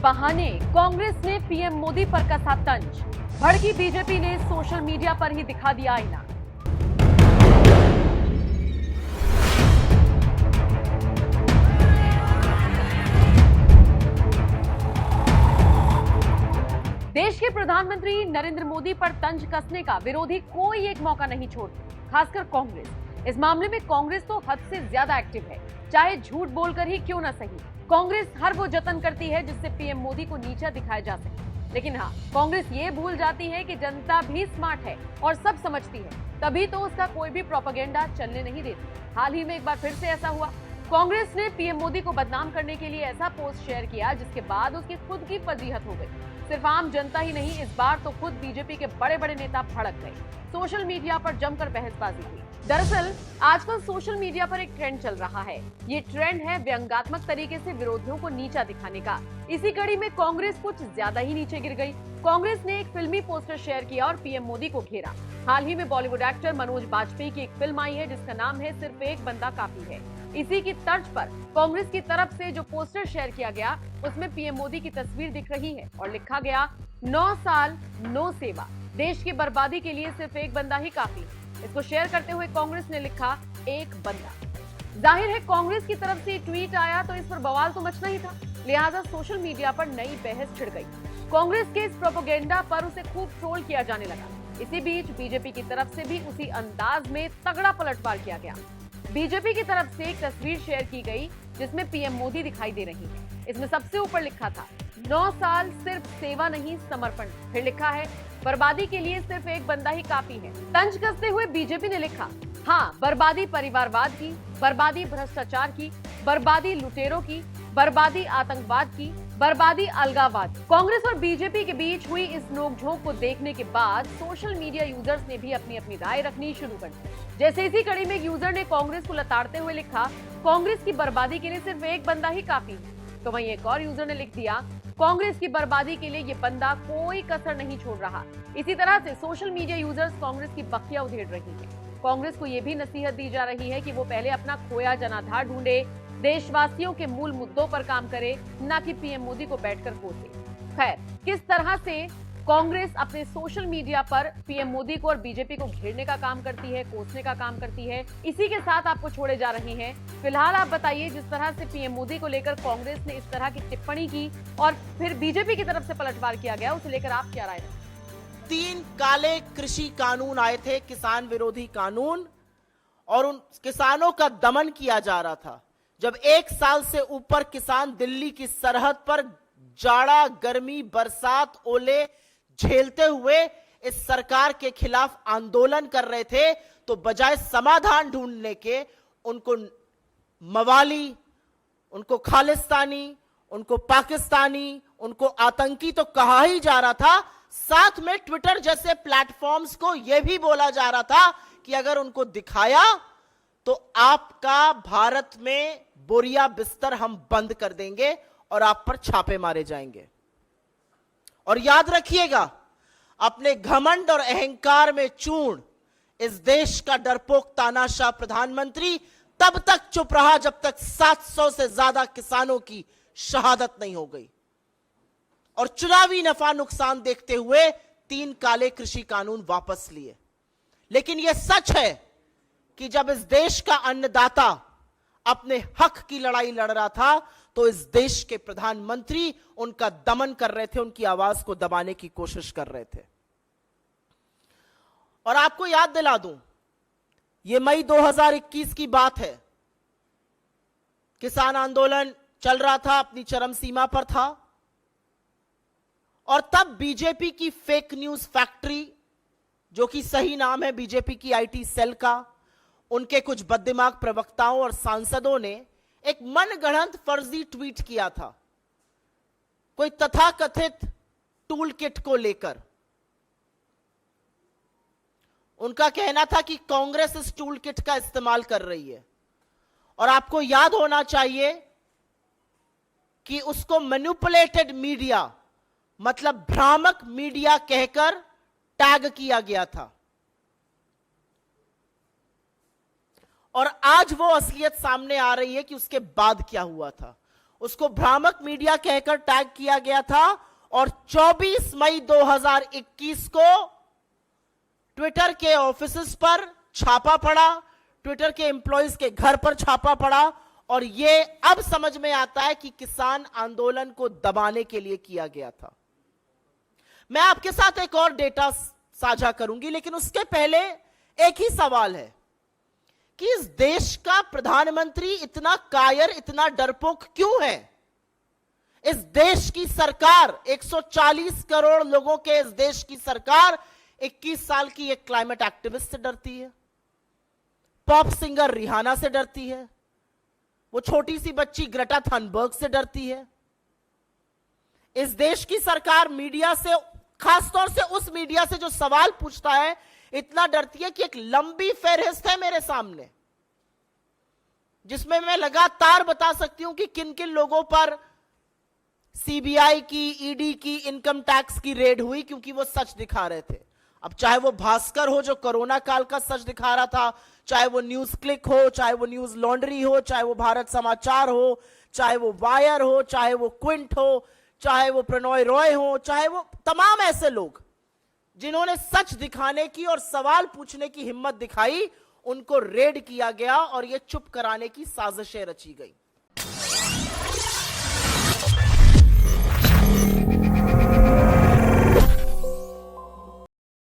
बहाने कांग्रेस ने पीएम मोदी पर कसा तंज। भड़की बीजेपी ने सोशल मीडिया पर ही दिखा दिया आईना। देश के प्रधानमंत्री नरेंद्र मोदी पर तंज कसने का विरोधी कोई एक मौका नहीं छोड़ता, खासकर कांग्रेस। इस मामले में कांग्रेस तो हद से ज्यादा एक्टिव है, चाहे झूठ बोलकर ही क्यों ना सही। कांग्रेस हर वो जतन करती है जिससे पीएम मोदी को नीचा दिखाया जा सके। लेकिन हाँ, कांग्रेस ये भूल जाती है कि जनता भी स्मार्ट है और सब समझती है, तभी तो उसका कोई भी प्रोपेगेंडा चलने नहीं देती। हाल ही में एक बार फिर से ऐसा हुआ। कांग्रेस ने पीएम मोदी को बदनाम करने के लिए ऐसा पोस्ट शेयर किया जिसके बाद उसकी खुद की फजीहत हो गई। सिर्फ आम जनता ही नहीं, इस बार तो खुद बीजेपी के बड़े बड़े नेता भड़क गए। सोशल मीडिया पर जमकर बहसबाजी हुई। दरअसल आजकल सोशल मीडिया पर एक ट्रेंड चल रहा है। ये ट्रेंड है व्यंग्यात्मक तरीके से विरोधियों को नीचा दिखाने का। इसी कड़ी में कांग्रेस कुछ ज्यादा ही नीचे गिर गई। कांग्रेस ने एक फिल्मी पोस्टर शेयर किया और पीएम मोदी को घेरा। हाल ही में बॉलीवुड एक्टर मनोज बाजपेयी की एक फिल्म आई है जिसका नाम है सिर्फ एक बंदा काफी है। इसी की तर्ज पर कांग्रेस की तरफ से जो पोस्टर शेयर किया गया उसमें पीएम मोदी की तस्वीर दिख रही है और लिखा गया 9 साल 9 सेवा, देश की बर्बादी के लिए सिर्फ एक बंदा ही काफी है। इसको शेयर करते हुए कांग्रेस ने लिखा एक बंदा। जाहिर है कांग्रेस की तरफ से ट्वीट आया तो इस पर बवाल तो मचना ही था, लिहाजा सोशल मीडिया पर नई बहस छिड़ गई। कांग्रेस के इस प्रोपेगेंडा पर उसे खूब ट्रोल किया जाने लगा। इसी बीच बीजेपी की तरफ से भी उसी अंदाज में तगड़ा पलटवार किया गया। बीजेपी की तरफ से एक तस्वीर शेयर की गई जिसमें पीएम मोदी दिखाई दे रही है। इसमें सबसे ऊपर लिखा था 9 साल सिर्फ सेवा नहीं समर्पण। फिर लिखा है बर्बादी के लिए सिर्फ एक बंदा ही काफी है। तंज कसते हुए बीजेपी ने लिखा, हाँ, बर्बादी परिवारवाद की, बर्बादी भ्रष्टाचार की, बर्बादी लुटेरों की, बर्बादी आतंकवाद की, बर्बादी अलगाववाद। कांग्रेस और बीजेपी के बीच हुई इस नोकझोंक को देखने के बाद सोशल मीडिया यूजर्स ने भी अपनी अपनी राय रखनी शुरू कर दी। जैसे इसी कड़ी में एक यूजर ने कांग्रेस को लताड़ते हुए लिखा, कांग्रेस की बर्बादी के लिए सिर्फ एक बंदा ही काफी है। तो वहीं एक और यूजर ने लिख दिया, कांग्रेस की बर्बादी के लिए ये बंदा कोई कसर नहीं छोड़ रहा। इसी तरह से सोशल मीडिया यूजर्स कांग्रेस की बखिया उधेड़ रही है। कांग्रेस को यह भी नसीहत दी जा रही है कि वो पहले अपना खोया जनाधार ढूंढे, देशवासियों के मूल मुद्दों पर काम करे, न कि पीएम मोदी को बैठकर कोसे। खैर, किस तरह से कांग्रेस अपने सोशल मीडिया पर पीएम मोदी को और बीजेपी को घेरने का काम करती है, कोसने का काम करती है, इसी के साथ आपको छोड़े जा रहे हैं। फिलहाल आप बताइए, जिस तरह से पीएम मोदी को लेकर कांग्रेस ने इस तरह की टिप्पणी की और फिर बीजेपी की तरफ से पलटवार किया गया, उसे लेकर आप क्या राय रखते हैं? 3 काले कृषि कानून आए थे, किसान विरोधी कानून, और उन किसानों का दमन किया जा रहा था। जब 1 साल से ऊपर किसान दिल्ली की सरहद पर जाड़ा, गर्मी, बरसात, ओले झेलते हुए इस सरकार के खिलाफ आंदोलन कर रहे थे, तो बजाय समाधान ढूंढने के उनको मवाली, उनको खालिस्तानी, उनको पाकिस्तानी, उनको आतंकी तो कहा ही जा रहा था। साथ में ट्विटर जैसे प्लेटफॉर्म्स को यह भी बोला जा रहा था कि अगर उनको दिखाया तो आपका भारत में बोरिया बिस्तर हम बंद कर देंगे और आप पर छापे मारे जाएंगे। और याद रखिएगा, अपने घमंड और अहंकार में चूर्ण इस देश का डरपोक तानाशाह प्रधानमंत्री तब तक चुप रहा जब तक 700 से ज्यादा किसानों की शहादत नहीं हो गई। और चुनावी नफा नुकसान देखते हुए 3 काले कृषि कानून वापस लिए। लेकिन यह सच है कि जब इस देश का अन्नदाता अपने हक की लड़ाई लड़ रहा था तो इस देश के प्रधानमंत्री उनका दमन कर रहे थे, उनकी आवाज को दबाने की कोशिश कर रहे थे। और आपको याद दिला दूं, यह मई 2021 की बात है। किसान आंदोलन चल रहा था, अपनी चरम सीमा पर था, और तब बीजेपी की फेक न्यूज फैक्ट्री, जो कि सही नाम है बीजेपी की आईटी सेल का, उनके कुछ बददिमाग प्रवक्ताओं और सांसदों ने एक मनगढ़ंत फर्जी ट्वीट किया था, कोई तथाकथित टूल किट को लेकर। उनका कहना था कि कांग्रेस इस टूल किट का इस्तेमाल कर रही है। और आपको याद होना चाहिए कि उसको मैनिपुलेटेड मीडिया, मतलब भ्रामक मीडिया कहकर टैग किया गया था। और आज वो असलियत सामने आ रही है कि उसके बाद क्या हुआ था। उसको भ्रामक मीडिया कहकर टैग किया गया था और 24 मई 2021 को ट्विटर के ऑफिसेस पर छापा पड़ा, ट्विटर के एम्प्लॉइज के घर पर छापा पड़ा और यह अब समझ में आता है कि किसान आंदोलन को दबाने के लिए किया गया था। मैं आपके साथ एक और डेटा साझा करूंगी, लेकिन उसके पहले एक ही सवाल है कि इस देश का प्रधानमंत्री इतना कायर, इतना डरपोक क्यों है? इस देश की सरकार, 140 करोड़ लोगों के इस देश की सरकार 21 साल की एक क्लाइमेट एक्टिविस्ट से डरती है, पॉप सिंगर रिहाना से डरती है, वो छोटी सी बच्ची ग्रेटा थनबर्ग से डरती है। इस देश की सरकार मीडिया से, खासतौर से उस मीडिया से जो सवाल पूछता है, इतना डरती है कि एक लंबी फेहरिस्त है मेरे सामने जिसमें मैं लगातार बता सकती हूं कि किन किन लोगों पर सीबीआई की, ईडी की, इनकम टैक्स की रेड हुई, क्योंकि वो सच दिखा रहे थे। अब चाहे वो भास्कर हो जो कोरोना काल का सच दिखा रहा था, चाहे वो न्यूज क्लिक हो, चाहे वो न्यूज लॉन्ड्री हो, चाहे वो भारत समाचार हो, चाहे वो वायर हो, चाहे वो क्विंट हो, चाहे वो प्रणॉय रॉय हो, चाहे वो तमाम ऐसे लोग जिन्होंने सच दिखाने की और सवाल पूछने की हिम्मत दिखाई, उनको रेड किया गया और ये चुप कराने की साजिशें रची गई।